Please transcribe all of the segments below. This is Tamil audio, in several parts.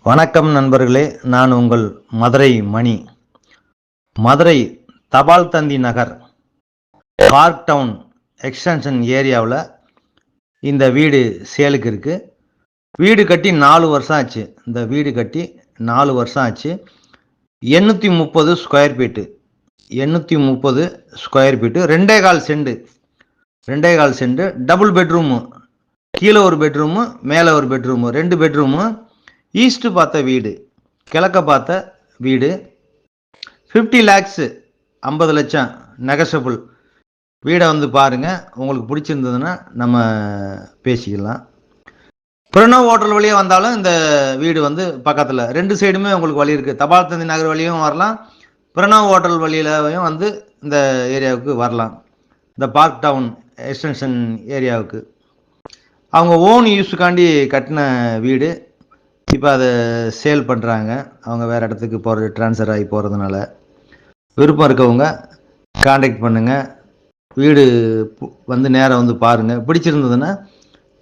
வணக்கம் நண்பர்களே, நான் உங்கள் மதுரை மணி. மதுரை தபால் தந்தி நகர் பார்க் டவுன் எக்ஸ்டென்ஷன் ஏரியாவில் இந்த வீடு சேலுக்கு இருக்கு. வீடு கட்டி 4 வருஷம் ஆச்சு. இந்த வீடு கட்டி 4 வருஷம் ஆச்சு. 830 square feet 830 square feet 2.25 cent 2.25 cent double bedroom. கீழே ஒரு பெட்ரூமு, மேலே ஒரு பெட்ரூமு, 2 பெட்ரூமு. ஈஸ்ட் பார்த்த வீடு, கிழக்க பார்த்த வீடு. 50 lakhs 50 லட்சம் நெகசபிள். வீடை வந்து பாருங்கள். உங்களுக்கு பிடிச்சிருந்ததுன்னா நம்ம பேசிக்கலாம். பிரணவ் ஹோட்டல் வழியே வந்தாலும் இந்த வீடு வந்து பக்கத்தில் 2 சைடுமே உங்களுக்கு வழி இருக்குது. தபால் தந்தி நகர் வழியும் வரலாம், பிரணவ் ஹோட்டல் வழியிலையும் வந்து இந்த ஏரியாவுக்கு வரலாம். இந்த பார்க் டவுன் எக்ஸ்டென்ஷன் ஏரியாவுக்கு அவங்க ஓன் யூஸுக்காண்டி கட்டின வீடு. இப்போ அதை சேல் பண்ணுறாங்க. அவங்க வேறு இடத்துக்கு ட்ரான்ஸ்ஃபர் ஆகி போகிறதுனால விருப்பம் இருக்கவங்க காண்டாக்ட் பண்ணுங்கள். வீடு வந்து நேரம் வந்து பாருங்கள். பிடிச்சிருந்ததுன்னா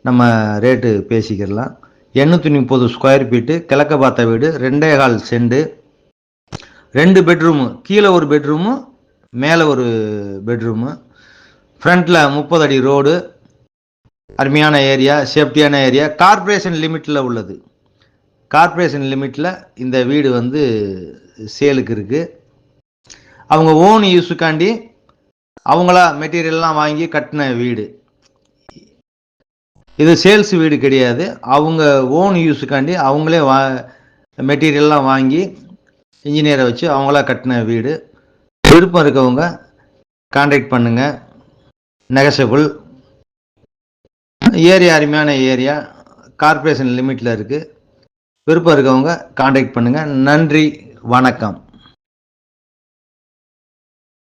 நம்ம ரேட்டு பேசிக்கிடலாம். 830 ஸ்கொயர் ஃபீட்டு கிழக்க பார்த்த வீடு, 2.25 சென்ட், 2 பெட்ரூமு. கீழே ஒரு பெட்ரூமு, மேலே ஒரு பெட்ரூமு. ஃப்ரண்ட்டில் 30 அடி ரோடு. அருமையான ஏரியா, சேஃப்டியான ஏரியா. கார்பரேஷன் லிமிட்டில் உள்ளது. கார்பரேஷன் லிமிட்டில் இந்த வீடு வந்து சேலுக்கு இருக்குது. அவங்க ஓன் யூஸுக்காண்டி அவங்களா மெட்டீரியல்லாம் வாங்கி கட்டின வீடு. இது சேல்ஸ் வீடு கிடையாது. அவங்க ஓன் யூஸுக்காண்டி அவங்களே மெட்டீரியல்லாம் வாங்கி இன்ஜினியரை வச்சு அவங்களா கட்டின வீடு. விருப்பம் இருக்கவங்க காண்டாக்ட் பண்ணுங்கள். நெகசபிள். ஏரியா அருமையான ஏரியா, கார்பரேஷன் லிமிட்டில் இருக்குது. விருப்பம் இருக்கவங்க காண்டாக்ட் பண்ணுங்கள். நன்றி, வணக்கம்.